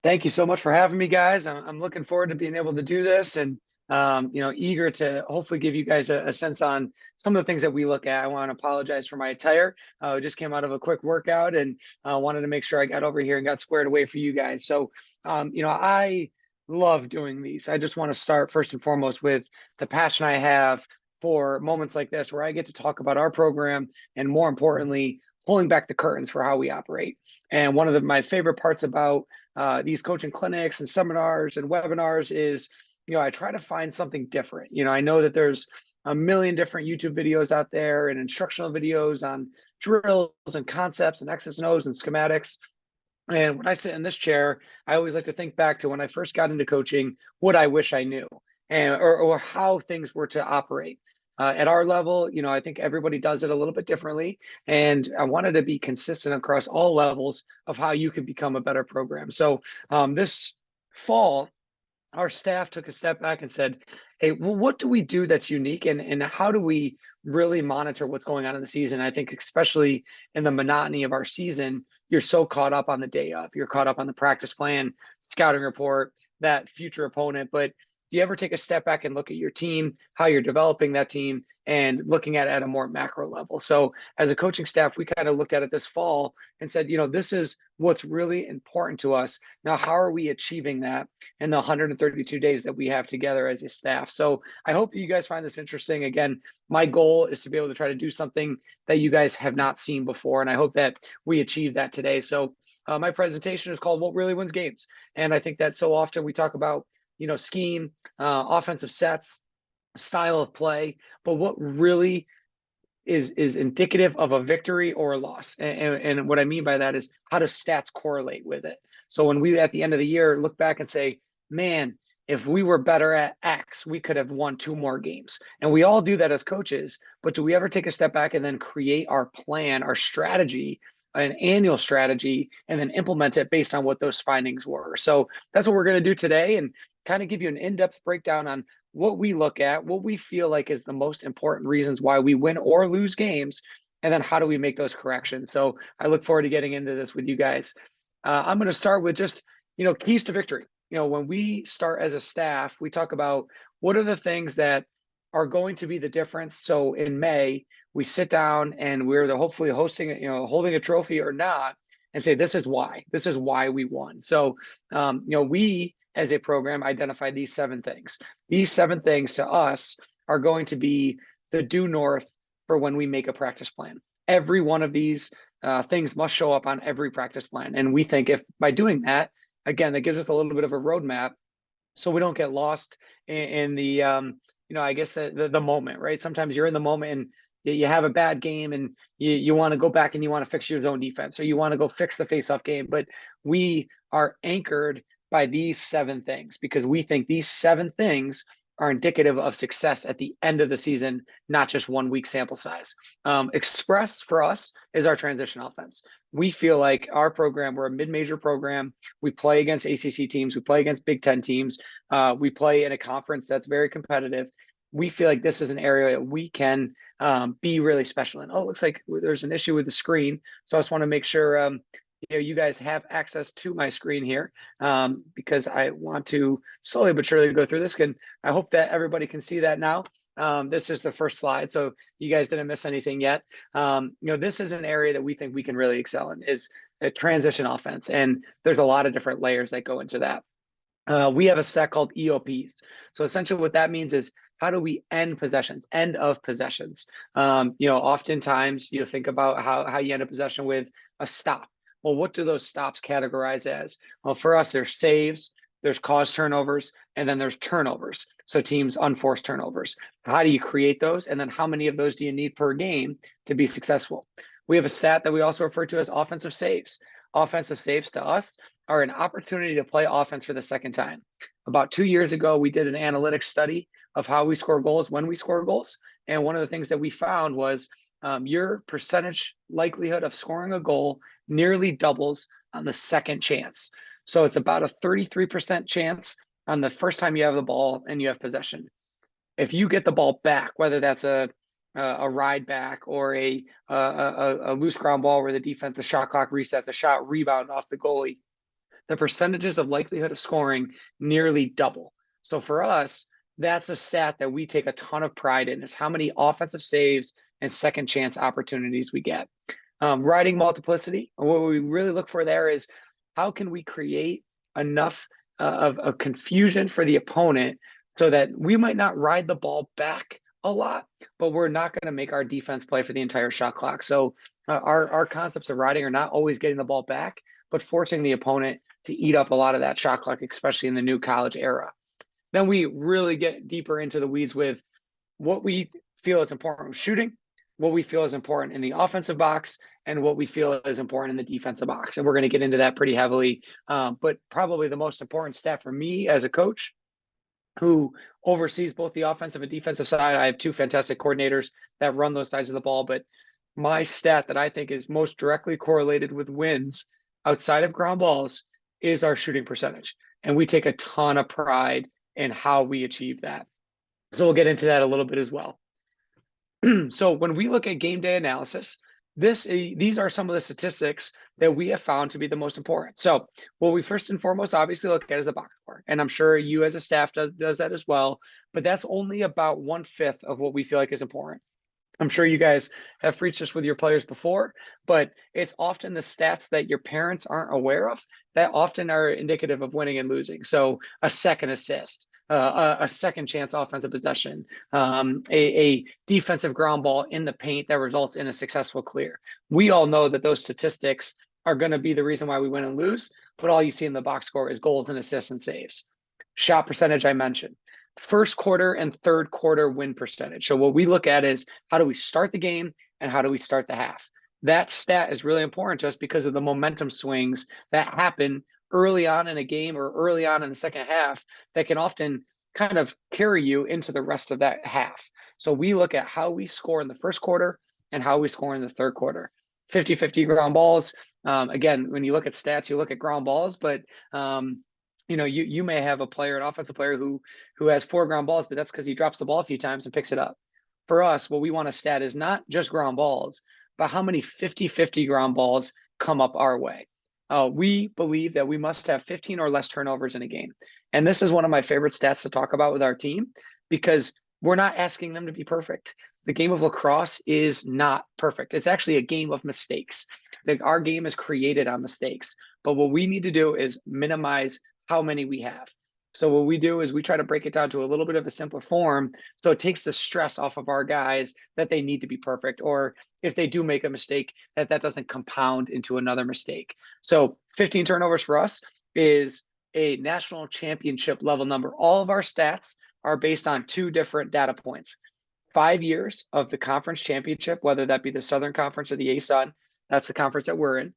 Thank you so much for having me, guys. I'm looking forward to being able to do this and, eager to hopefully give you guys a sense on some of the things that we look at. I want to apologize for my attire. I just came out of a quick workout and wanted to make sure I got over here and got squared away for you guys. So, I love doing these. I just want to start first and foremost with the passion I have for moments like this where I get to talk about our program and more importantly, pulling back the curtains for how we operate. And one of my favorite parts about these coaching clinics and seminars and webinars is, I try to find something different. I know that there's a million different YouTube videos out there and instructional videos on drills and concepts and X's and O's and schematics. And when I sit in this chair, I always like to think back to when I first got into coaching, what I wish I knew, and or how things were to operate. At our level, I think everybody does it a little bit differently, and I wanted to be consistent across all levels of how you can become a better program. So this fall, our staff took a step back and said, hey, well, what do we do that's unique, and how do we really monitor what's going on in the season? I think especially in the monotony of our season, you're so caught up on the day of, you're caught up on the practice plan, scouting report, that future opponent. But do you ever take a step back and look at your team, how you're developing that team, and looking at a more macro level? So as a coaching staff, we kind of looked at it this fall and said, this is what's really important to us. Now, how are we achieving that in the 132 days that we have together as a staff? So I hope that you guys find this interesting. Again, my goal is to be able to try to do something that you guys have not seen before. And I hope that we achieve that today. So my presentation is called What Really Wins Games. And I think that so often we talk about, scheme, offensive sets, style of play, but what really is indicative of a victory or a loss. And what I mean by that is how do stats correlate with it? So when we at the end of the year look back and say, man, if we were better at X, we could have won 2 more games. And we all do that as coaches, but do we ever take a step back and then create our plan, our strategy, an annual strategy, and then implement it based on what those findings were? So that's what we're going to do today, and kind of give you an in-depth breakdown on what we look at, what we feel like is the most important reasons why we win or lose games, and then how do we make those corrections. So I look forward to getting into this with you guys. I'm going to start with just, keys to victory. When we start as a staff, we talk about what are the things that are going to be the difference. So in May, we sit down and we're hopefully hosting, holding a trophy or not, and say, this is why we won. So, we as a program identify these 7 things. These 7 things to us are going to be the due north for when we make a practice plan. Every one of these things must show up on every practice plan. And we think if by doing that, again, that gives us a little bit of a roadmap so we don't get lost in the, I guess the moment, right? Sometimes you're in the moment and you have a bad game and you want to go back and you want to fix your zone defense or you want to go fix the face-off game. But we are anchored by these 7 things because we think these 7 things are indicative of success at the end of the season, not just 1 week sample size. Express for us is our transition offense. We feel like our program, we're a mid-major program. We play against ACC teams. We play against Big Ten teams. We play in a conference that's very competitive. We feel like this is an area that we can be really special in. Oh, it looks like there's an issue with the screen. So I just want to make sure you guys have access to my screen here because I want to slowly but surely go through this. And I hope that everybody can see that now. This is the first slide, so you guys didn't miss anything yet. This is an area that we think we can really excel in is a transition offense, and there's a lot of different layers that go into that. We have a set called EOPs. So essentially what that means is how do we end possessions, end of possessions? Oftentimes you think about how you end a possession with a stop. Well, what do those stops categorize as? Well, for us, there's saves, there's caused turnovers, and then there's turnovers. So teams unforced turnovers. How do you create those? And then how many of those do you need per game to be successful? We have a stat that we also refer to as offensive saves. Offensive saves to us are an opportunity to play offense for the second time. About 2 years ago, we did an analytics study of how we score goals, when we score goals. And one of the things that we found was your percentage likelihood of scoring a goal nearly doubles on the second chance. So it's about a 33% chance on the first time you have the ball and you have possession. If you get the ball back, whether that's a ride back or a loose ground ball where the defense, the shot clock resets, a shot rebound off the goalie, the percentages of likelihood of scoring nearly double. So for us, that's a stat that we take a ton of pride in, is how many offensive saves and second chance opportunities we get. Riding multiplicity, what we really look for there is how can we create enough of confusion for the opponent so that we might not ride the ball back a lot, but we're not going to make our defense play for the entire shot clock. So our concepts of riding are not always getting the ball back, but forcing the opponent to eat up a lot of that shot clock, especially in the new college era. Then we really get deeper into the weeds with what we feel is important with shooting, what we feel is important in the offensive box, and what we feel is important in the defensive box. And we're going to get into that pretty heavily. But probably the most important stat for me as a coach who oversees both the offensive and defensive side. I have two fantastic coordinators that run those sides of the ball. But my stat that I think is most directly correlated with wins outside of ground balls is our shooting percentage. And we take a ton of pride in how we achieve that. So we'll get into that a little bit as well. So when we look at game day analysis, these are some of the statistics that we have found to be the most important. So what we first and foremost obviously look at is the box score. And I'm sure you as a staff does that as well, but that's only about 1/5 of what we feel like is important. I'm sure you guys have preached this with your players before, but it's often the stats that your parents aren't aware of that often are indicative of winning and losing. So a second assist, a second chance offensive possession, a defensive ground ball in the paint that results in a successful clear. We all know that those statistics are going to be the reason why we win and lose, but all you see in the box score is goals and assists and saves. Shot percentage I mentioned. First quarter and third quarter win percentage. So what we look at is how do we start the game and how do we start the half? That stat is really important to us because of the momentum swings that happen early on in a game or early on in the second half that can often kind of carry you into the rest of that half. So we look at how we score in the first quarter and how we score in the third quarter. 50-50 ground balls. Again, when you look at stats, you look at ground balls, but you may have a player, an offensive player who has 4 ground balls, but that's because he drops the ball a few times and picks it up. For us, what we want to stat is not just ground balls, but how many 50-50 ground balls come up our way. We believe that we must have 15 or less turnovers in a game. And this is one of my favorite stats to talk about with our team because we're not asking them to be perfect. The game of lacrosse is not perfect. It's actually a game of mistakes. Like our game is created on mistakes. But what we need to do is minimize how many we have. So what we do is we try to break it down to a little bit of a simpler form. So it takes the stress off of our guys that they need to be perfect, or if they do make a mistake, that doesn't compound into another mistake. So 15 turnovers for us is a national championship level number. All of our stats are based on 2 different data points. 5 years of the conference championship, whether that be the Southern Conference or the ASUN, that's the conference that we're in.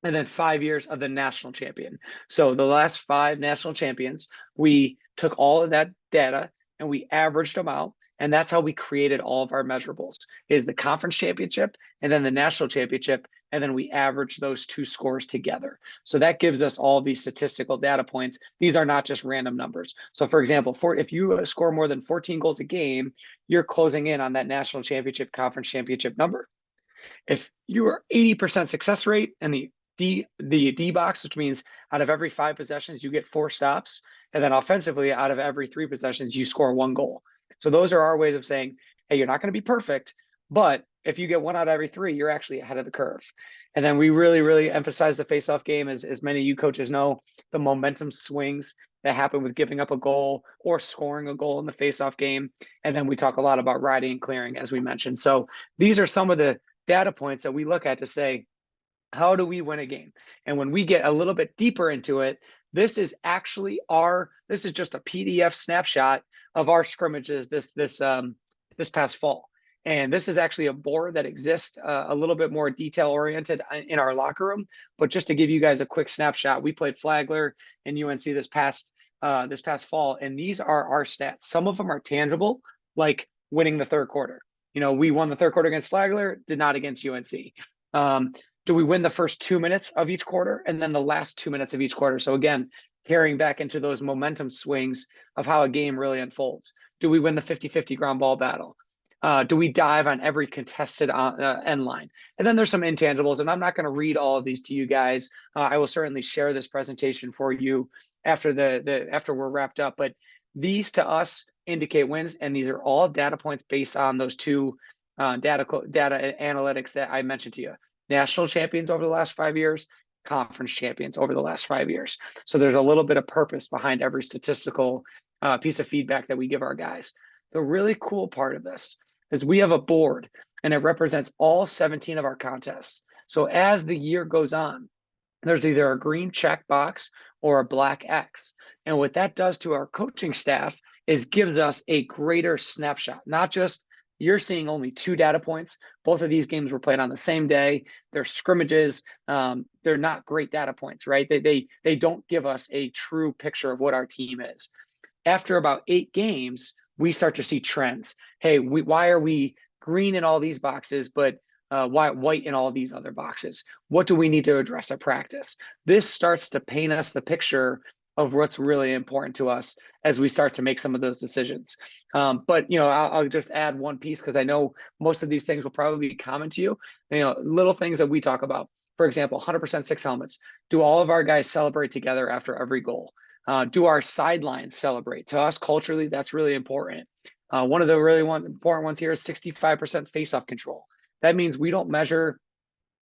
And then 5 years of the national champion. So the last 5 national champions, we took all of that data and we averaged them out. And that's how we created all of our measurables, is the conference championship and then the national championship. And then we average those 2 scores together. So that gives us all these statistical data points. These are not just random numbers. So for example, if you score more than 14 goals a game, you're closing in on that national championship, conference championship number. If you are 80% success rate and the D box, which means out of every 5 possessions, you get 4 stops. And then offensively, out of every 3 possessions, you score 1 goal. So those are our ways of saying, hey, you're not going to be perfect, but if you get 1 out of every 3, you're actually ahead of the curve. And then we really, really emphasize the face-off game. As many of you coaches know, the momentum swings that happen with giving up a goal or scoring a goal in the face-off game. And then we talk a lot about riding and clearing, as we mentioned. So these are some of the data points that we look at to say, how do we win a game? And when we get a little bit deeper into it, this is actually this is just a PDF snapshot of our scrimmages this past fall. And this is actually a board that exists a little bit more detail oriented in our locker room. But just to give you guys a quick snapshot, we played Flagler and UNC this past fall, and these are our stats. Some of them are tangible, like winning the third quarter. We won the third quarter against Flagler, did not against UNC. Do we win the first 2 minutes of each quarter and then the last 2 minutes of each quarter? So again, carrying back into those momentum swings of how a game really unfolds. Do we win the 50-50 ground ball battle? Do we dive on every contested end line? And then there's some intangibles, and I'm not going to read all of these to you guys. I will certainly share this presentation for you after after we're wrapped up. But these to us indicate wins, and these are all data points based on those two data analytics that I mentioned to you. National champions over the last 5 years, conference champions over the last 5 years. So there's a little bit of purpose behind every statistical piece of feedback that we give our guys. The really cool part of this is we have a board and it represents all 17 of our contests. So as the year goes on, there's either a green check box or a black X. And what that does to our coaching staff is gives us a greater snapshot, not just you're seeing only 2 data points. Both of these games were played on the same day. They're scrimmages. They're not great data points, right? They don't give us a true picture of what our team is. After about 8 games, we start to see trends. Hey, why are we green in all these boxes, but why white in all these other boxes? What do we need to address at practice? This starts to paint us the picture of what's really important to us as we start to make some of those decisions. But I'll just add one piece because I know most of these things will probably be common to you. Little things that we talk about. For example, 100% 6 helmets. Do all of our guys celebrate together after every goal? Do our sidelines celebrate? To us, culturally, that's really important. One of the really important ones here is 65% face-off control. That means we don't measure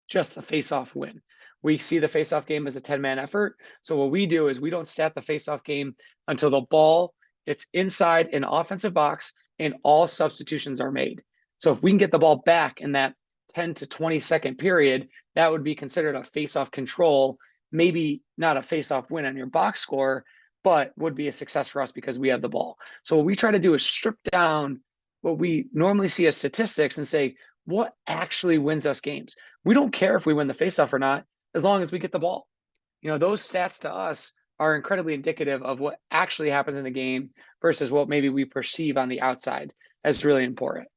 just the face-off win. We see the face-off game as a 10-man effort. So what we do is we don't stat the face-off game until the ball gets inside an offensive box and all substitutions are made. So if we can get the ball back in that 10 to 20 second period, that would be considered a face-off control, maybe not a face-off win on your box score, but would be a success for us because we have the ball. So what we try to do is strip down what we normally see as statistics and say, what actually wins us games? We don't care if we win the faceoff or not, as long as we get the ball. Those stats to us are incredibly indicative of what actually happens in the game versus what maybe we perceive on the outside as really important.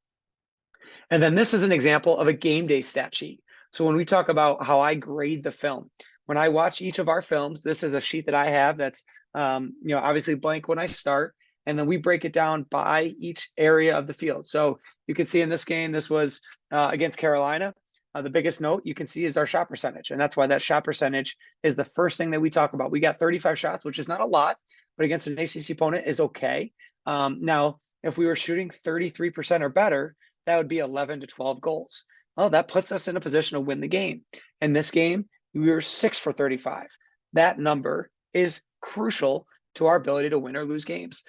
And then this is an example of a game day stat sheet. So when we talk about how I grade the film, when I watch each of our films, this is a sheet that I have that's obviously blank when I start. And then we break it down by each area of the field. So you can see in this game, this was against Carolina. The biggest note you can see is our shot percentage. And that's why that shot percentage is the first thing that we talk about. We got 35 shots, which is not a lot, but against an ACC opponent is okay. Now, if we were shooting 33% or better, that would be 11 to 12 goals. Well, that puts us in a position to win the game. In this game, we were 6 for 35. That number is crucial to our ability to win or lose games.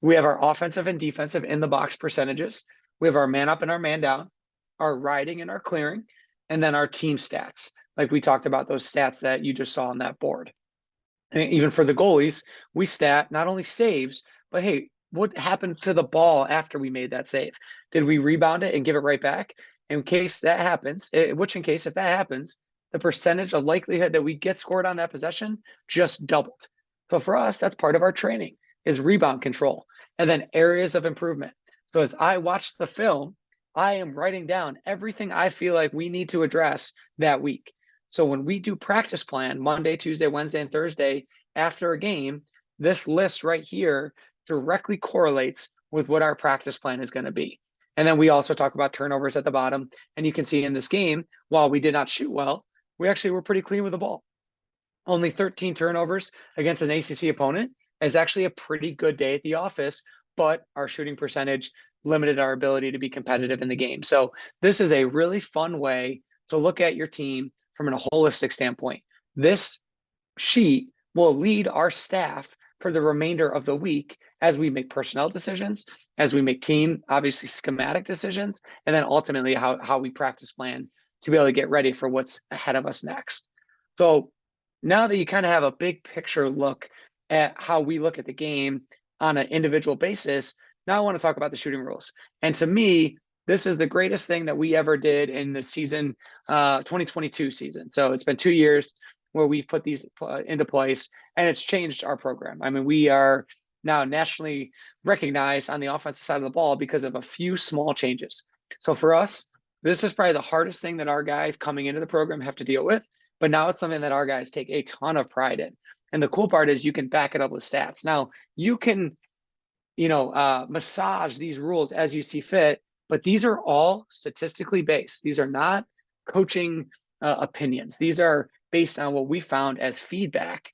We have our offensive and defensive in the box percentages. We have our man up and our man down, our riding and our clearing, and then our team stats. Like we talked about those stats that you just saw on that board. And even for the goalies, we stat not only saves, but hey, what happened to the ball after we made that save? Did we rebound it and give it right back? In case that happens, which in case if that happens, the percentage of likelihood that we get scored on that possession just doubled. So for us, that's part of our training is rebound control and then areas of improvement. So as I watch the film, I am writing down everything I feel like we need to address that week. So when we do practice plan Monday, Tuesday, Wednesday, and Thursday after a game, this list right here directly correlates with what our practice plan is going to be. And then we also talk about turnovers at the bottom. And you can see in this game, while we did not shoot well, we actually were pretty clean with the ball. Only 13 turnovers against an ACC opponent is actually a pretty good day at the office, but our shooting percentage limited our ability to be competitive in the game. So this is a really fun way to look at your team from a holistic standpoint. This sheet will lead our staff for the remainder of the week as we make personnel decisions, as we make team, obviously schematic decisions, and then ultimately how we practice plan to be able to get ready for what's ahead of us next. So now that you kind of have a big picture look at how we look at the game on an individual basis, now I want to talk about the shooting rules. And to me, this is the greatest thing that we ever did in the season, 2022 season. So it's been 2 years where we've put these into place and it's changed our program. I mean, we are now nationally recognized on the offensive side of the ball because of a few small changes. So for us, this is probably the hardest thing that our guys coming into the program have to deal with, but now it's something that our guys take a ton of pride in. And the cool part is you can back it up with stats. Now you can, massage these rules as you see fit, But these are all statistically based. These are not coaching opinions. These are based on what we found as feedback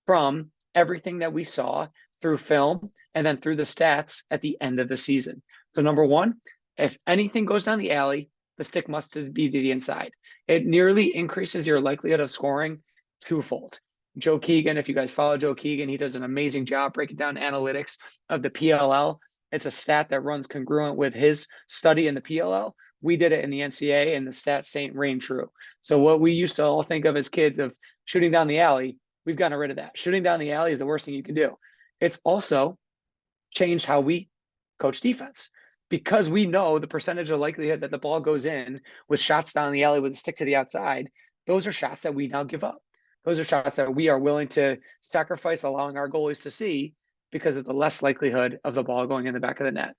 from everything that we saw through film and then through the stats at the end of the season. So number one, if anything goes down the alley, the stick must be to the inside. It nearly increases your likelihood of scoring twofold. Joe Keegan, if you guys follow Joe Keegan, he does an amazing job breaking down analytics of the PLL. It's a stat that runs congruent with his study in the PLL. We did it in the NCAA, and the stats staying reign true. So what we used to all think of as kids of shooting down the alley, we've gotten rid of that. Shooting down the alley is the worst thing you can do. It's also changed how we coach defense, because we know the percentage of likelihood that the ball goes in with shots down the alley with a stick to the outside. Those are shots that we now give up. Those are shots that we are willing to sacrifice allowing our goalies to see because of the less likelihood of the ball going in the back of the net.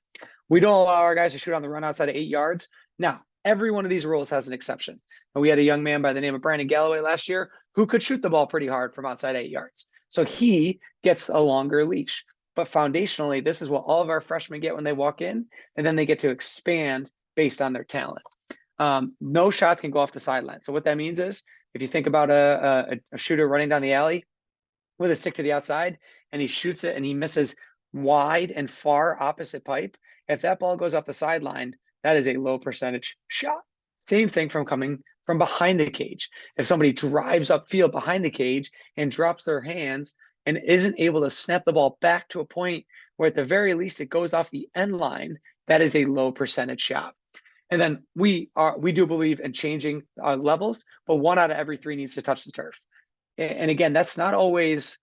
We don't allow our guys to shoot on the run outside of 8 yards. Now, every one of these rules has an exception. And we had a young man by the name of Brandon Galloway last year who could shoot the ball pretty hard from outside 8 yards. So he gets a longer leash. But foundationally, this is what all of our freshmen get when they walk in, and then they get to expand based on their talent. No shots can go off the sideline. So what that means is, if you think about a shooter running down the alley with a stick to the outside, and he shoots it and he misses wide and far opposite pipe, if that ball goes off the sideline, that is a low percentage shot. Same thing from coming from behind the cage. If somebody drives upfield behind the cage and drops their hands and isn't able to snap the ball back to a point where at the very least it goes off the end line, that is a low percentage shot. And then we do believe in changing levels, but 1 out of every 3 needs to touch the turf. And again, that's not always,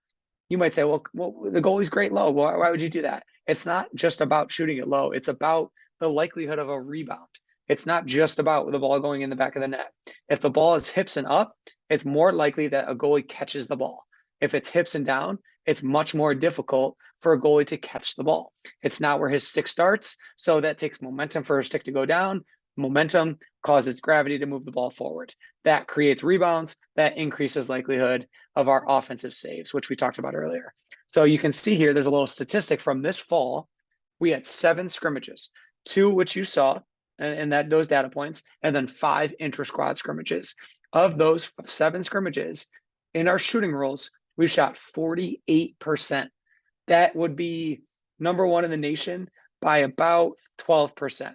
you might say, well the goalie's great low. Why would you do that? It's not just about shooting it low. It's about the likelihood of a rebound. It's not just about the ball going in the back of the net. If the ball is hips and up, it's more likely that a goalie catches the ball. If it's hips and down, it's much more difficult for a goalie to catch the ball. It's not where his stick starts, so that takes momentum for his stick to go down. Momentum causes gravity to move the ball forward. That creates rebounds. That increases likelihood of our offensive saves, which we talked about earlier. So you can see here, there's a little statistic from this fall. We had 7 scrimmages, 2 which you saw, and those data points, and then 5 inter-squad scrimmages. Of those 7 scrimmages, in our shooting rules, we shot 48%. That would be number 1 in the nation by about 12%.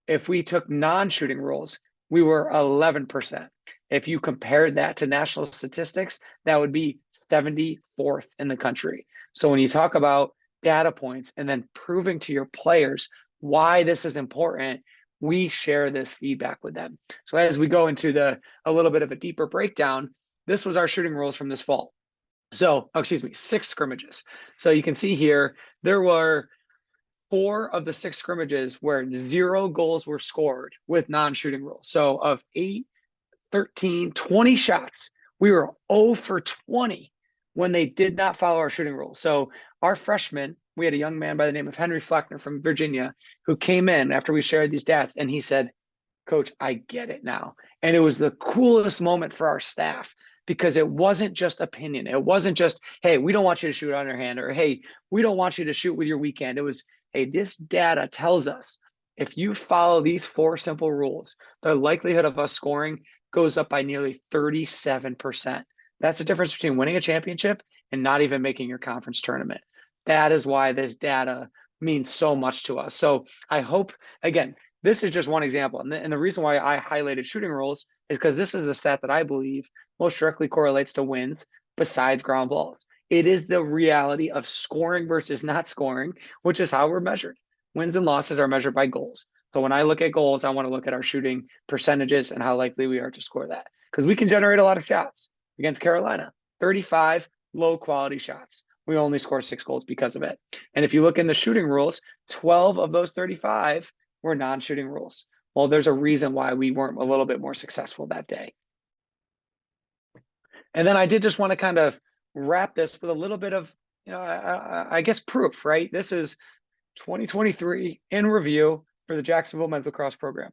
If we took non-shooting rules, we were 11%. If you compared that to national statistics, that would be 74th in the country. So when you talk about data points and then proving to your players why this is important, we share this feedback with them. So as we go into a little bit of a deeper breakdown, this was our shooting rules from this fall. So, 6 scrimmages. So you can see here, there were 4 of the 6 scrimmages where 0 goals were scored with non-shooting rules. So of 8, 13, 20 shots, we were 0 for 20 when they did not follow our shooting rules. So our freshmen, we had a young man by the name of Henry Fleckner from Virginia who came in after we shared these stats, and he said, "Coach, I get it now." And it was the coolest moment for our staff, because it wasn't just opinion. It wasn't just, hey, we don't want you to shoot on your hand, or hey, we don't want you to shoot with your weekend. It was, hey, this data tells us if you follow these 4 simple rules, the likelihood of us scoring goes up by nearly 37%. That's the difference between winning a championship and not even making your conference tournament. That is why this data means so much to us. So I hope, again, this is just one example. And the reason why I highlighted shooting rules is because this is the stat that I believe most directly correlates to wins besides ground balls. It is the reality of scoring versus not scoring, which is how we're measured. Wins and losses are measured by goals. So when I look at goals, I want to look at our shooting percentages and how likely we are to score that. Because we can generate a lot of shots. Against Carolina, 35 low quality shots. We only score 6 goals because of it. And if you look in the shooting rules, 12 of those 35 were non-shooting rules. Well, there's a reason why we weren't a little bit more successful that day. And then I did just want to kind of wrap this with a little bit of, I guess proof, right? This is 2023 in review for the Jacksonville men's lacrosse program.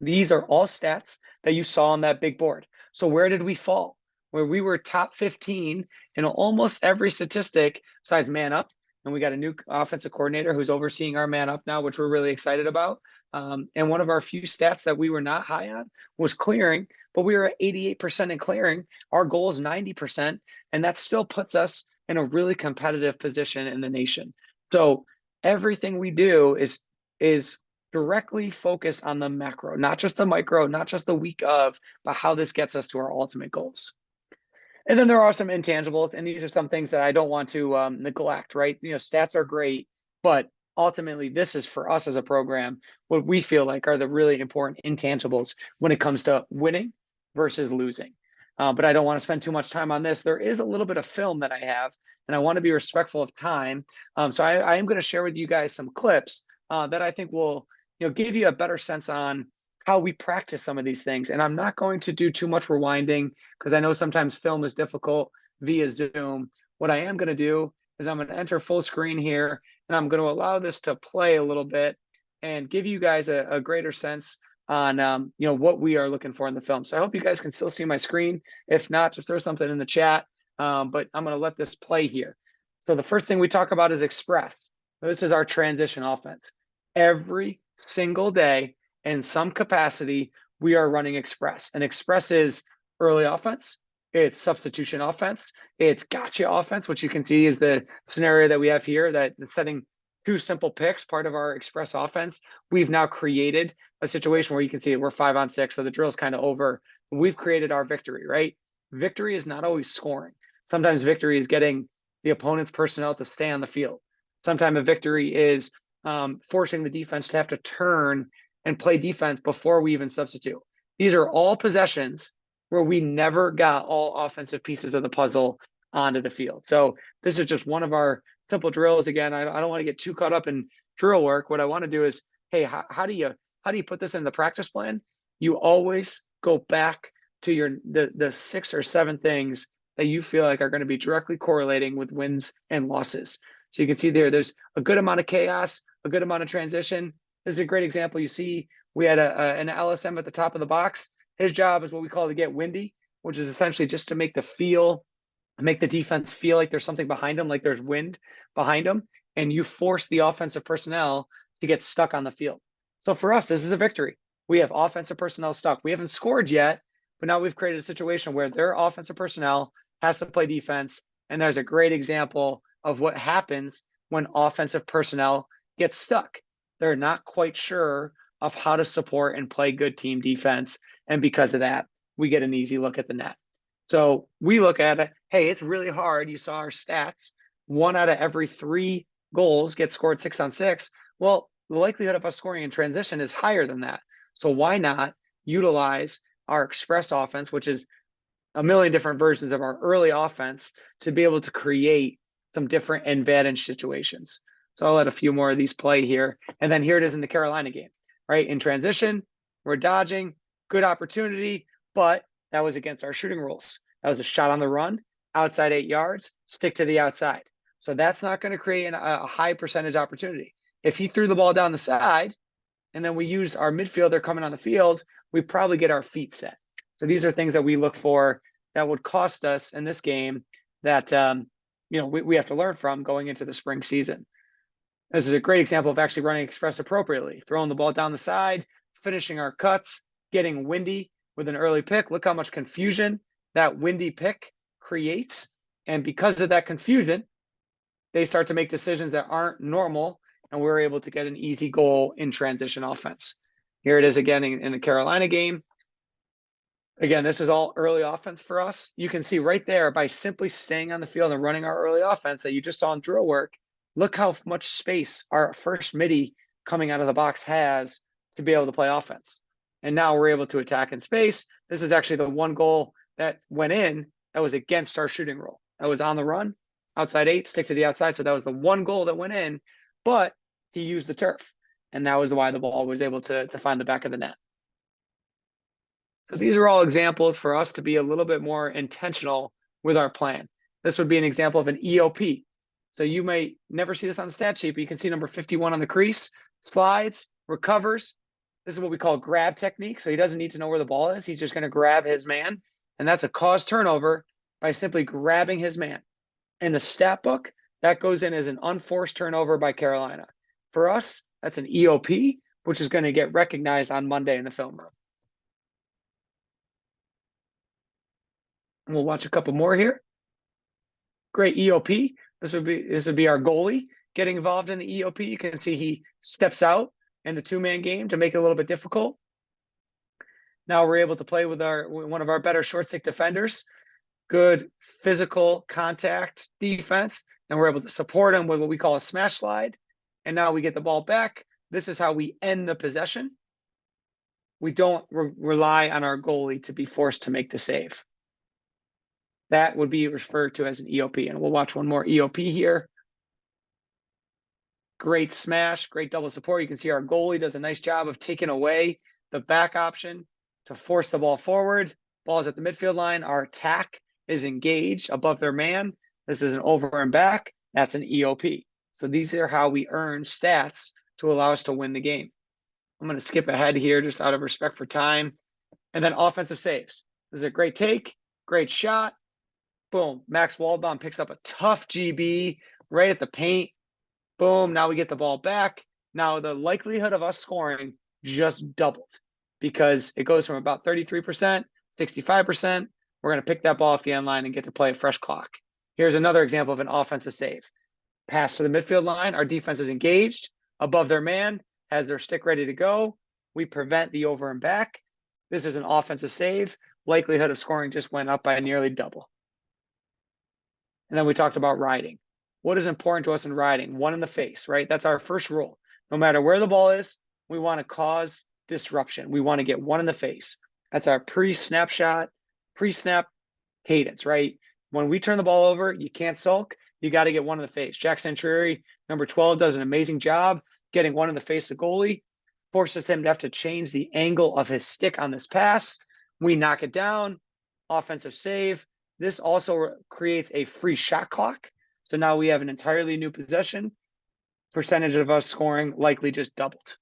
These are all stats that you saw on that big board. So where did we fall? Where we were top 15 in almost every statistic besides man up and we got a new offensive coordinator who's overseeing our man up now, which we're really excited about. And one of our few stats that we were not high on was clearing, but we were at 88% in clearing. Our goal is 90%, and that still puts us in a really competitive position in the nation. So everything we do is directly focused on the macro, not just the micro, not just the week of, but how this gets us to our ultimate goals. And then there are some intangibles, and these are some things that I don't want to neglect, right? Stats are great, but ultimately this is for us as a program, what we feel like are the really important intangibles when it comes to winning versus losing. But I don't want to spend too much time on this. There is a little bit of film that I have, and I want to be respectful of time. So I am going to share with you guys some clips that I think will give you a better sense on how we practice some of these things. And I'm not going to do too much rewinding because I know sometimes film is difficult via Zoom. What I am going to do is I'm going to enter full screen here, and I'm going to allow this to play a little bit and give you guys a greater sense on what we are looking for in the film. So I hope you guys can still see my screen. If not, just throw something in the chat. But I'm going to let this play here. So the first thing we talk about is express. This is our transition offense. Every single day, in some capacity, we are running express. And express is early offense, it's substitution offense, it's gotcha offense, which you can see is the scenario that we have here, that setting two simple picks, part of our express offense. We've now created a situation where you can see we're 5-on-6, so the drill's kind of over. We've created our victory, right? Victory is not always scoring. Sometimes victory is getting the opponent's personnel to stay on the field. Sometimes a victory is forcing the defense to have to turn and play defense before we even substitute. These are all possessions where we never got all offensive pieces of the puzzle onto the field. So this is just one of our simple drills. Again, I don't want to get too caught up in drill work. What I want to do is, hey, how do you put this in the practice plan? You always go back to the 6 or 7 things that you feel like are going to be directly correlating with wins and losses. So you can see there's a good amount of chaos, a good amount of transition. There's a great example. You see, we had an LSM at the top of the box. His job is what we call to get windy, which is essentially just to make the defense feel like there's something behind them, like there's wind behind them, and you force the offensive personnel to get stuck on the field. So for us, this is a victory. We have offensive personnel stuck. We haven't scored yet, but now we've created a situation where their offensive personnel has to play defense, and there's a great example of what happens when offensive personnel get stuck. They're not quite sure of how to support and play good team defense. And because of that, we get an easy look at the net. So we look at it, hey, it's really hard. You saw our stats. 1 out of every 3 goals get scored 6-on-6. Well, the likelihood of us scoring in transition is higher than that. So why not utilize our express offense, which is a million different versions of our early offense, to be able to create some different advantage situations. So I'll let a few more of these play here. And then here it is in the Carolina game, right? In transition, we're dodging, good opportunity, but that was against our shooting rules. That was a shot on the run, outside 8 yards, stick to the outside. So that's not going to create a high percentage opportunity. If he threw the ball down the side, and then we used our midfielder coming on the field, we probably get our feet set. So these are things that we look for that would cost us in this game that we have to learn from going into the spring season. This is a great example of actually running express appropriately, throwing the ball down the side, finishing our cuts, getting windy with an early pick. Look how much confusion that windy pick creates. And because of that confusion, they start to make decisions that aren't normal, and we're able to get an easy goal in transition offense. Here it is again in the Carolina game. Again, this is all early offense for us. You can see right there, by simply staying on the field and running our early offense that you just saw in drill work, look how much space our first midi coming out of the box has to be able to play offense. And now we're able to attack in space. This is actually the one goal that went in that was against our shooting rule. That was on the run, outside 8, stick to the outside. So that was the one goal that went in, but he used the turf. And that was why the ball was able to find the back of the net. So these are all examples for us to be a little bit more intentional with our plan. This would be an example of an EOP. So you may never see this on the stat sheet, but you can see number 51 on the crease, slides, recovers. This is what we call grab technique. So he doesn't need to know where the ball is. He's just going to grab his man. And that's a cause turnover by simply grabbing his man. In the stat book, That goes in as an unforced turnover by Carolina. For us, that's an EOP, which is going to get recognized on Monday in the film room. And we'll watch a couple more here. Great EOP. This would be our goalie getting involved in the EOP. You can see he steps out in the two-man game to make it a little bit difficult. Now we're able to play with one of our better short stick defenders. Good physical contact defense, and we're able to support him with what we call a smash slide. And now we get the ball back. This is how we end the possession. We don't rely on our goalie to be forced to make the save. That would be referred to as an EOP. And we'll watch one more EOP here. Great smash, great double support. You can see our goalie does a nice job of taking away the back option to force the ball forward. Ball's at the midfield line. Our attack is engaged above their man. This is an over and back. That's an EOP. So these are how we earn stats to allow us to win the game. I'm going to skip ahead here just out of respect for time. And then offensive saves. This is a great take, great shot. Boom. Max Waldbaum picks up a tough GB right at the paint. Boom. Now we get the ball back. Now the likelihood of us scoring just doubled because it goes from about 33%, 65%. We're going to pick that ball off the end line and get to play a fresh clock. Here's another example of an offensive save. Pass to the midfield line. Our defense is engaged above their man, has their stick ready to go. We prevent the over and back. This is an offensive save. Likelihood of scoring just went up by nearly double. And then we talked about riding. What is important to us in riding? One in the face, right? That's our first rule. No matter where the ball is, we want to cause disruption. We want to get one in the face. That's our pre-snap cadence, right? When we turn the ball over, you can't sulk. You got to get one in the face. Jack Centuri, number 12, does an amazing job getting one in the face of goalie, forces him to have to change the angle of his stick on this pass. We knock it down, offensive save. This also creates a free shot clock. So now we have an entirely new possession. Percentage of us scoring likely just doubled.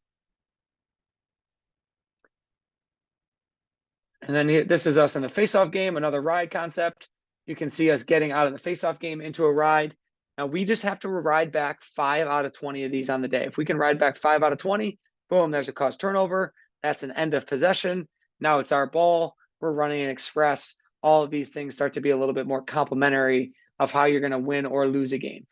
And then this is us in the face-off game, another ride concept. You can see us getting out of the face-off game into a ride. Now we just have to ride back 5 out of 20 of these on the day. If we can ride back 5 out of 20, boom, there's a cause turnover. That's an end of possession. Now it's our ball. We're running an express. All of these things start to be a little bit more complementary of how you're going to win or lose a game.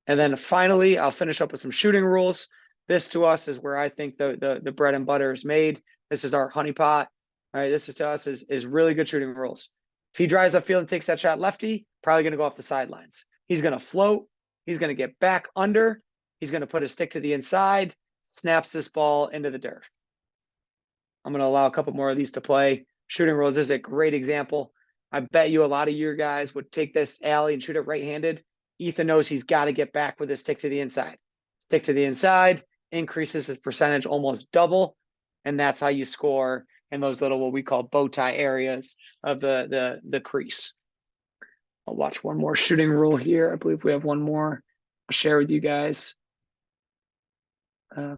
And then finally, I'll finish up with some shooting rules. This to us is where I think the bread and butter is made. This is our honeypot. All right, this is to us is really good shooting rules. If he drives upfield and takes that shot lefty, probably going to go off the sidelines. He's going to float. He's going to get back under. He's going to put his stick to the inside, snaps this ball into the dirt. I'm going to allow a couple more of these to play. Shooting rules is a great example. I bet you a lot of your guys would take this alley and shoot it right-handed. Ethan knows he's got to get back with his stick to the inside. Stick to the inside, increases his percentage almost double, and that's how you score in those little what we call bow tie areas of the crease. I'll watch one more shooting rule here. I believe we have one more I'll share with you guys.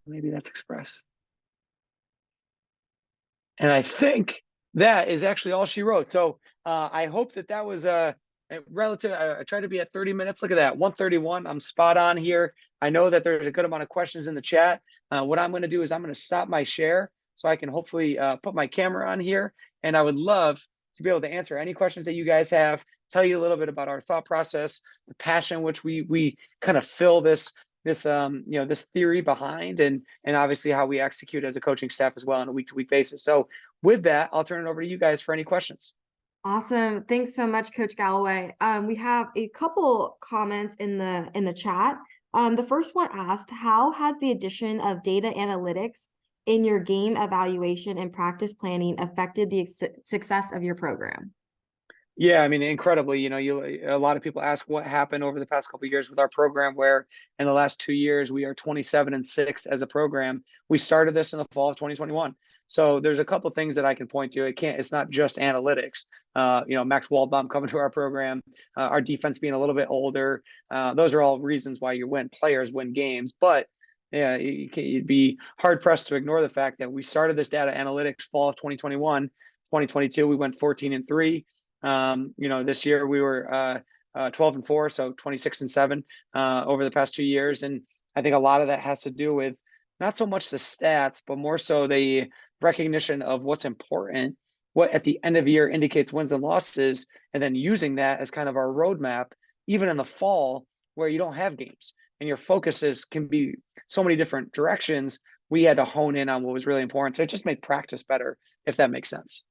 Maybe that's express. And I think that is actually all she wrote. So I hope that was a relative. I tried to be at 30 minutes. Look at that, 131. I'm spot on here. I know that there's a good amount of questions in the chat. What I'm going to do is I'm going to stop my share so I can hopefully put my camera on here. And I would love to be able to answer any questions that you guys have, tell you a little bit about our thought process, the passion which we kind of fill this theory behind, and obviously how we execute as a coaching staff as well on a week-to-week basis. So with that, I'll turn it over to you guys for any questions. Awesome. Thanks so much, Coach Galloway. We have a couple comments in the chat. The first one asked, how has the addition of data analytics in your game evaluation and practice planning affected the success of your program? Yeah, I mean, incredibly. A lot of people ask what happened over the past couple of years with our program, where in the last 2 years we are 27-6 as a program. We started this in the fall of 2021. So there's a couple of things that I can point to. It's not just analytics. Max Waldbaum coming to our program, our defense being a little bit older. Those are all reasons why you win. Players win games, but yeah, you'd be hard pressed to ignore the fact that we started this data analytics fall of 2021. 2022, we went 14-3. This year we were 12-4, so 26-7 over the past 2 years. And I think a lot of that has to do with not so much the stats, but more so the recognition of what's important, what at the end of the year indicates wins and losses, and then using that as kind of our roadmap, even in the fall where you don't have games and your focuses can be so many different directions. We had to hone in on what was really important. So it just made practice better, if that makes sense.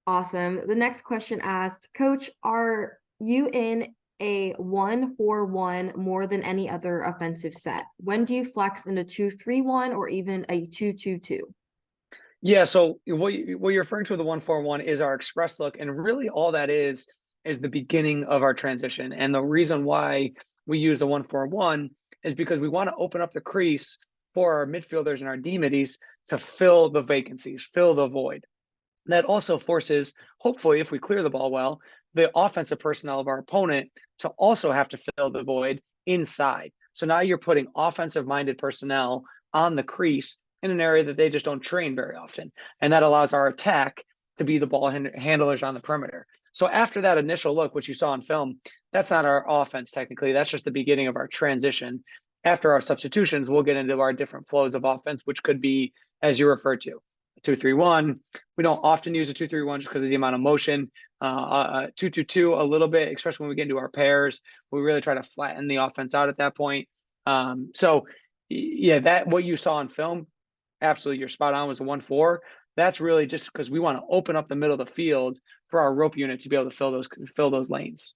Awesome. The next question asked, Coach, are you in a 1-4-1 more than any other offensive set? When do you flex into 2-3-1 or even a 2-2-2? Yeah, so what you're referring to with the 1-4-1 is our express look, and really all that is the beginning of our transition. And the reason why we use the 1-4-1 is because we want to open up the crease for our midfielders and our D middies to fill the vacancies, fill the void. That also forces, hopefully, if we clear the ball well, the offensive personnel of our opponent to also have to fill the void inside. So now you're putting offensive minded personnel on the crease in an area that they just don't train very often. And that allows our attack to be the ball handlers on the perimeter. So after that initial look, which you saw in film, that's not our offense technically. That's just the beginning of our transition. After our substitutions, we'll get into our different flows of offense, which could be, as you referred to, 2-3-1. We don't often use a 2-3-1 just because of the amount of motion. 2-2-2 a little bit, especially when we get into our pairs. We really try to flatten the offense out at that point. So yeah, that what you saw in film, absolutely, you're spot on, was a 1-4. That's really just because we want to open up the middle of the field for our rope unit to be able to fill those lanes.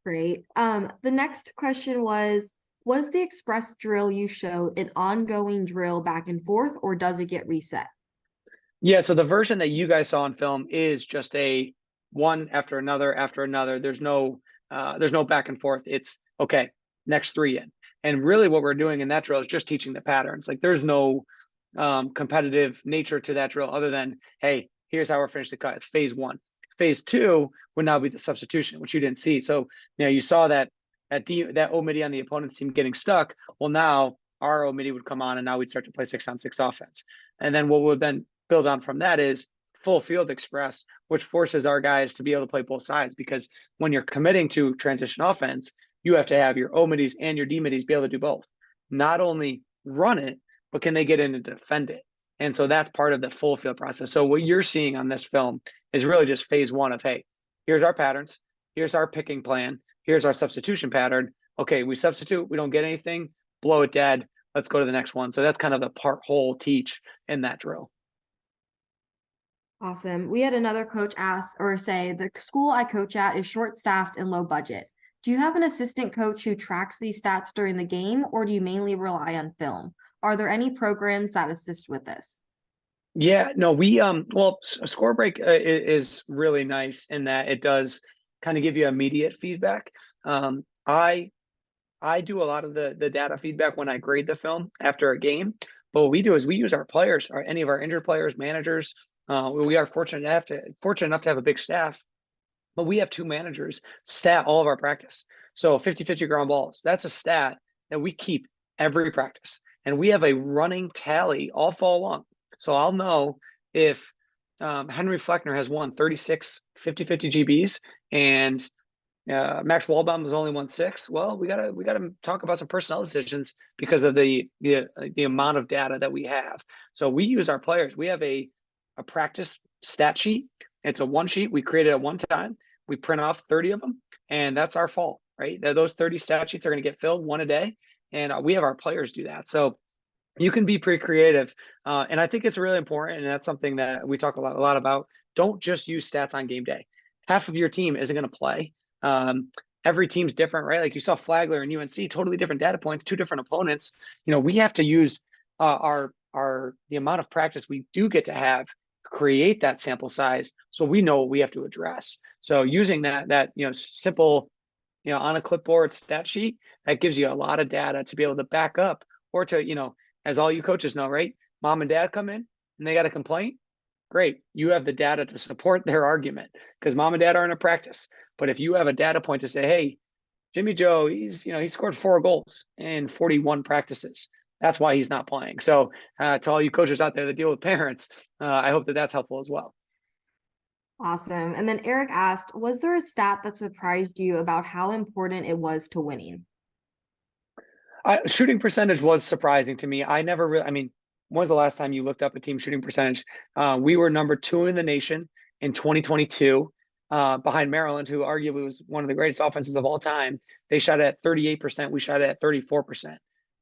Great. The next question was the express drill you showed an ongoing drill back and forth, or does it get reset? Yeah, so the version that you guys saw in film is just a one after another after another. There's no back and forth. It's okay, next three in. And really what we're doing in that drill is just teaching the patterns. Like there's no competitive nature to that drill other than, hey, here's how we're finished the cut. It's phase one. Phase two would now be the substitution, which you didn't see. So, you saw that O midi on the opponent's team getting stuck. Well, now our O midi would come on and now we'd start to play 6-on-6 offense. And then what we'll then build on from that is full field express, which forces our guys to be able to play both sides, because when you're committing to transition offense, you have to have your O midis and your D midis be able to do both. Not only run it, but can they get in and defend it? And so that's part of the full field process. So what you're seeing on this film is really just phase one of, hey, here's our patterns, here's our picking plan, here's our substitution pattern. Okay, we substitute, we don't get anything, blow it dead, let's go to the next one. So that's kind of the whole teach in that drill. Awesome. We had another coach ask or say, the school I coach at is short-staffed and low budget. Do you have an assistant coach who tracks these stats during the game, or do you mainly rely on film? Are there any programs that assist with this? Yeah, no, well, Score Break is really nice in that it does kind of give you immediate feedback. I do a lot of the data feedback when I grade the film after a game. But what we do is we use our players, or any of our injured players, managers. We are fortunate enough to have a big staff, but we have two managers stat all of our practice. So 50-50 ground balls, that's a stat that we keep every practice. And we have a running tally all fall long. So I'll know if Henry Fleckner has won 36 50-50 GBs and Max Waldbaum was only 1-6. Well, we gotta talk about some personnel decisions because of the amount of data that we have. So we use our players. We have a practice stat sheet. It's a one sheet we created at one time. We print off 30 of them, and that's our fault, right? Those 30 stat sheets are going to get filled one a day, and we have our players do that. So you can be pretty creative, and I think it's really important, and that's something that we talk a lot about. Don't just use stats on game day. Half of your team isn't going to play. Every team's different, right? Like you saw Flagler and UNC, totally different data points, two different opponents. We have to use the amount of practice we do get to have, create that sample size, so we know what we have to address. So using that simple, on a clipboard stat sheet, that gives you a lot of data to be able to back up, or to, as all you coaches know, right? Mom and dad come in and they got a complaint. Great. You have the data to support their argument because mom and dad aren't in practice. But if you have a data point to say, hey, Jimmy Joe, he scored 4 goals in 41 practices. That's why he's not playing. So to all you coaches out there that deal with parents, I hope that that's helpful as well. Awesome. And then Eric asked, was there a stat that surprised you about how important it was to winning? Shooting percentage was surprising to me. I never really, I mean, when's the last time you looked up a team shooting percentage? We were number 2 in the nation in 2022, behind Maryland, who arguably was one of the greatest offenses of all time. They shot at 38%. We shot at 34%.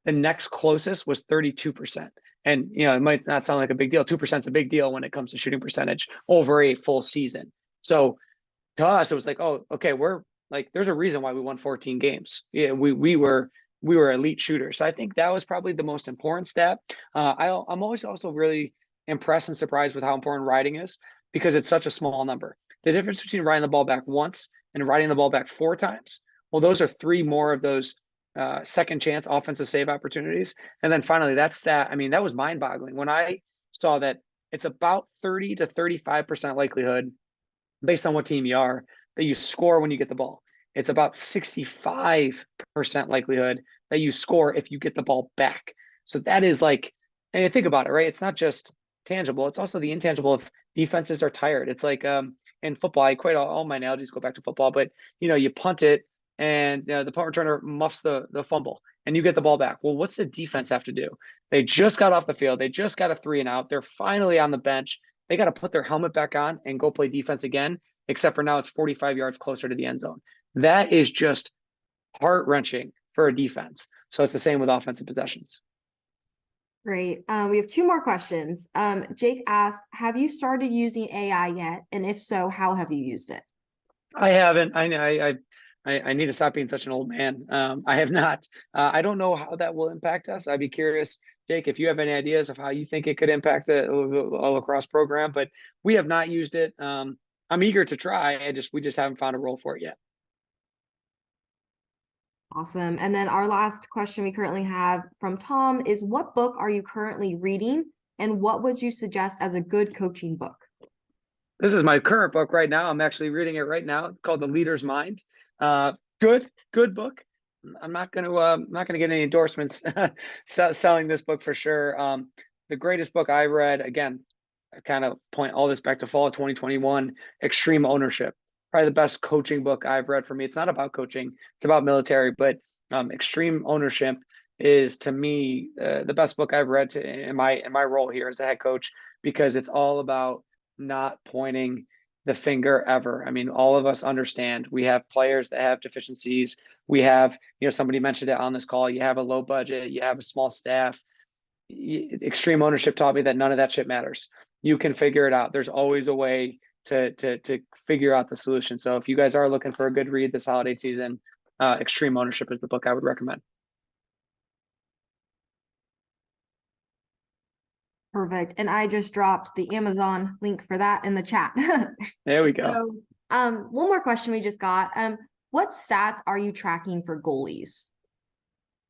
The next closest was 32%. And, you know, it might not sound like a big deal. 2% is a big deal when it comes to shooting percentage over a full season. So to us, it was like, oh, okay, we're like, there's a reason why we won 14 games. Yeah, we were elite shooters. So I think that was probably the most important stat. I'm always also really impressed and surprised with how important riding is because it's such a small number. The difference between riding the ball back once and riding the ball back 4 times, well, those are 3 more of those second chance offensive save opportunities. And then finally, that stat, I mean, that was mind boggling when I saw that it's about 30 to 35% likelihood based on what team you are, that you score when you get the ball. It's about 65% likelihood that you score if you get the ball back. So that is like, and you think about it, right? It's not just tangible, it's also the intangible if defenses are tired. It's like in football, I quite all my analogies go back to football, but you know, you punt it and the punt returner muffs the fumble and you get the ball back. Well, what's the defense have to do? They just got off the field, they just got a 3 and out, they're finally on the bench. They got to put their helmet back on and go play defense again, except for now it's 45 yards closer to the end zone. That is just heart-wrenching for a defense. So it's the same with offensive possessions. Great. We have 2 more questions. Jake asked, have you started using AI yet? And if so, how have you used it? I haven't. I need to stop being such an old man. I have not. I don't know how that will impact us. I'd be curious, Jake, if you have any ideas of how you think it could impact the lacrosse program, but we have not used it. I'm eager to try. We just haven't found a role for it yet. Awesome. And then our last question we currently have from Tom is, what book are you currently reading? And what would you suggest as a good coaching book? This is my current book right now. I'm actually reading it right now. It's called The Leader's Mind. Good book. I'm not going to get any endorsements selling this book for sure. The greatest book I read, again, I kind of point all this back to fall of 2021, Extreme Ownership. Probably the best coaching book I've read for me. It's not about coaching, it's about military, but Extreme Ownership is to me the best book I've read in my role here as a head coach, because it's all about not pointing the finger ever. I mean, all of us understand we have players that have deficiencies. We have, you know, somebody mentioned it on this call. You have a low budget, you have a small staff. Extreme Ownership taught me that none of that shit matters. You can figure it out. There's always a way to figure out the solution. So if you guys are looking for a good read this holiday season, Extreme Ownership is the book I would recommend. Perfect. And I just dropped the Amazon link for that in the chat. There we go. So, one more question we just got. What stats are you tracking for goalies?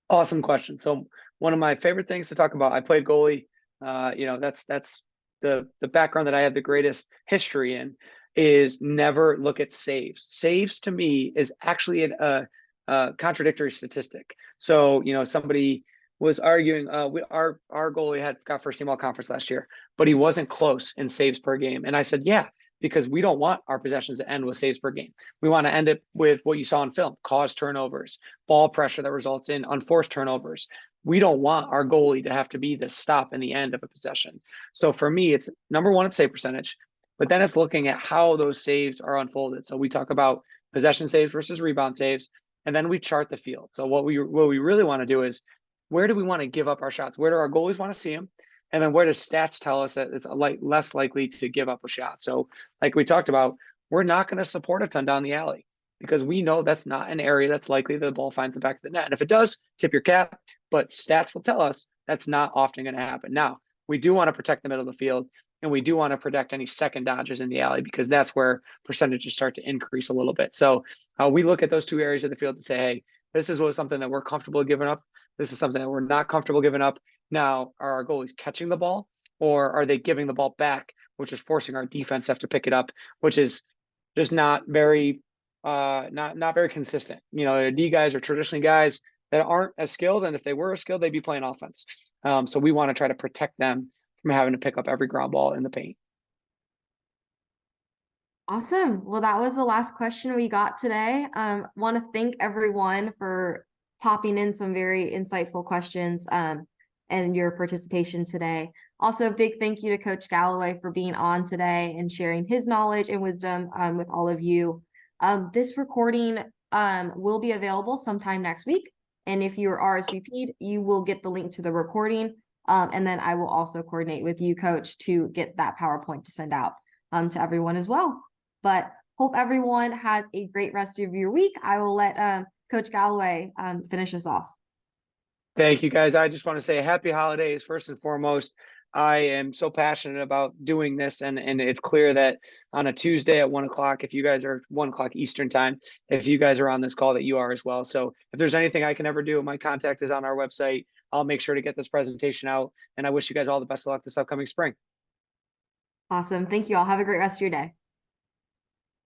Awesome question. So one of my favorite things to talk about, I played goalie. You know, that's the background that I have the greatest history in, is never look at saves. Saves to me is actually a contradictory statistic. So, you know, somebody was arguing, our goalie got first team all conference last year, but he wasn't close in saves per game. And I said, yeah, because we don't want our possessions to end with saves per game. We want to end it with what you saw in film, cause turnovers, ball pressure that results in unforced turnovers. We don't want our goalie to have to be the stop in the end of a possession. So for me, it's number 1, it's save percentage, but then it's looking at how those saves are unfolded. So we talk about possession saves versus rebound saves, and then we chart the field. So what we really want to do is, where do we want to give up our shots? Where do our goalies want to see them? And then where does stats tell us that it's less likely to give up a shot? So like we talked about, we're not going to support a ton down the alley because we know that's not an area that's likely that the ball finds the back of the net. And if it does, tip your cap, but stats will tell us that's not often going to happen. Now, we do want to protect the middle of the field, and we do want to protect any second dodges in the alley, because that's where percentages start to increase a little bit. So we look at those 2 areas of the field to say, hey, this is something that we're comfortable giving up. This is something that we're not comfortable giving up. Now, are our goalies catching the ball, or are they giving the ball back, which is forcing our defense to have to pick it up, which is just not very not very consistent. You know, D guys are traditionally guys that aren't as skilled, and if they were skilled, they'd be playing offense. So we want to try to protect them from having to pick up every ground ball in the paint. Awesome. Well, that was the last question we got today. Want to thank everyone for popping in some very insightful questions and your participation today. Also, a big thank you to Coach Galloway for being on today and sharing his knowledge and wisdom with all of you. This recording will be available sometime next week. And if you're RSVP'd, you will get the link to the recording. And then I will also coordinate with you, Coach, to get that PowerPoint to send out to everyone as well. But hope everyone has a great rest of your week. I will let Coach Galloway finish us off. Thank you, guys. I just want to say happy holidays first and foremost. I am so passionate about doing this, and it's clear that on a Tuesday at 1 o'clock, if you guys are 1 o'clock Eastern time, if you guys are on this call, that you are as well. So if there's anything I can ever do, my contact is on our website. I'll make sure to get this presentation out, and I wish you guys all the best of luck this upcoming spring. Awesome. Thank you all. Have a great rest of your day.